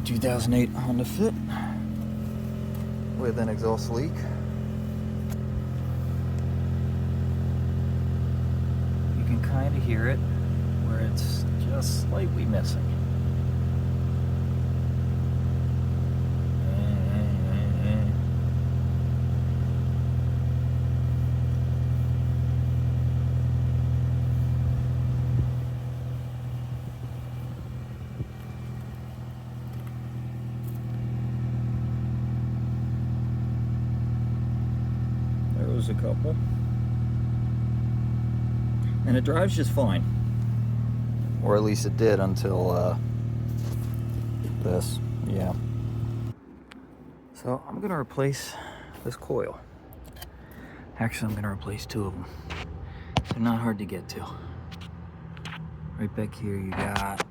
2008 Honda Fit with an exhaust leak. You can kind of hear it where it's just slightly missing. There was a couple. And it drives just fine. Or at least it did until this. Yeah. So I'm going to replace this coil. Actually, I'm going to replace two of them. They're not hard to get to. Right back here you got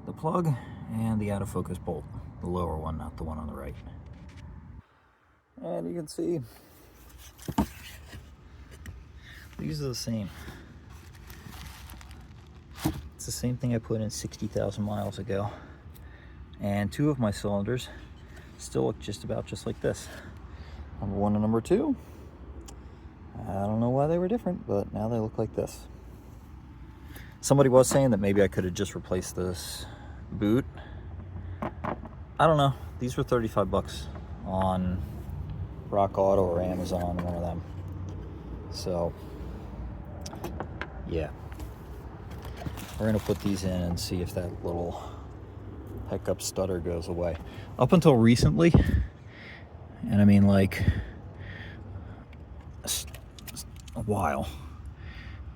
the plug and the out of focus bolt. The lower one, not the one on the right. And you can see these are the same. It's the same thing I put in 60,000 miles ago. And two of my cylinders still look just like this. Number one and number two. I don't know why they were different, but now they look like this. Somebody was saying that maybe I could have just replaced this boot. I don't know. These were 35 bucks on Rock Auto or Amazon, one of them. So, yeah. We're gonna put these in and see if that little hiccup stutter goes away. Up until recently, and I mean like a while,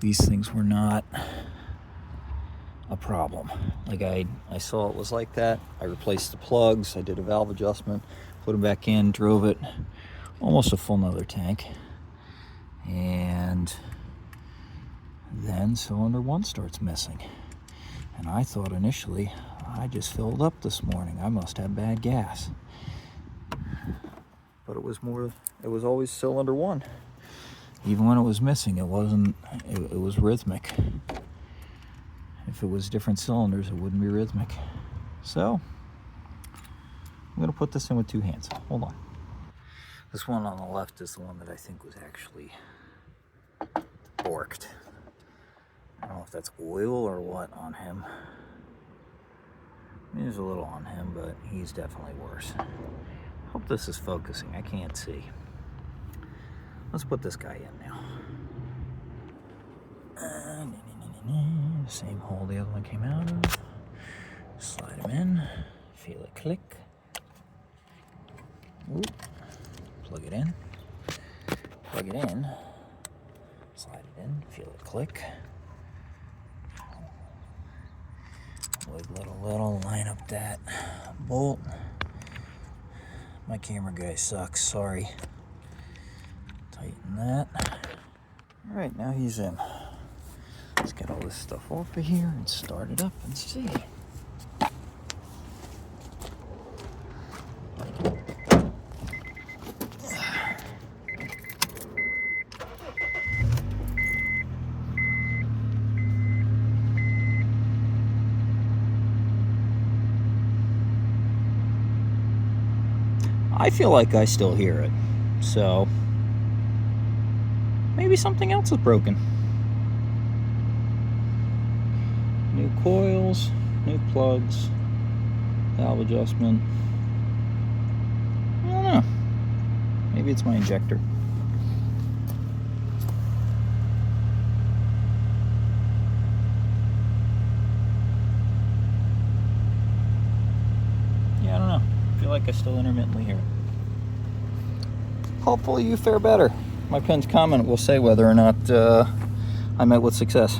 these things were not a problem. Like I saw it was like that. I replaced the plugs, I did a valve adjustment, put them back in, drove it almost a full nother tank, and then cylinder one starts missing. And I thought initially, I just filled up this morning, I must have bad gas. But it was always cylinder one. Even when it was missing, it was rhythmic. If it was different cylinders, it wouldn't be rhythmic. So, I'm gonna put this in with two hands. Hold on. This one on the left is the one that I think was actually borked. I don't know if that's oil or what on him. There's a little on him, but he's definitely worse. Hope this is focusing. I can't see. Let's put this guy in now. Same hole the other one came out of. Slide him in. Feel it click. Ooh. Plug it in. Plug it in. Slide it in. Feel it click. Little, line up that bolt. My camera guy sucks, sorry. Tighten that. All right, now he's in. Let's get all this stuff off of here and start it up and see. I feel like I still hear it, so maybe something else is broken. New coils, new plugs, valve adjustment. I don't know. Maybe it's my injector. Yeah, I don't know. I feel like I still intermittently hear it. Hopefully you fare better. My pinned comment will say whether or not I met with success.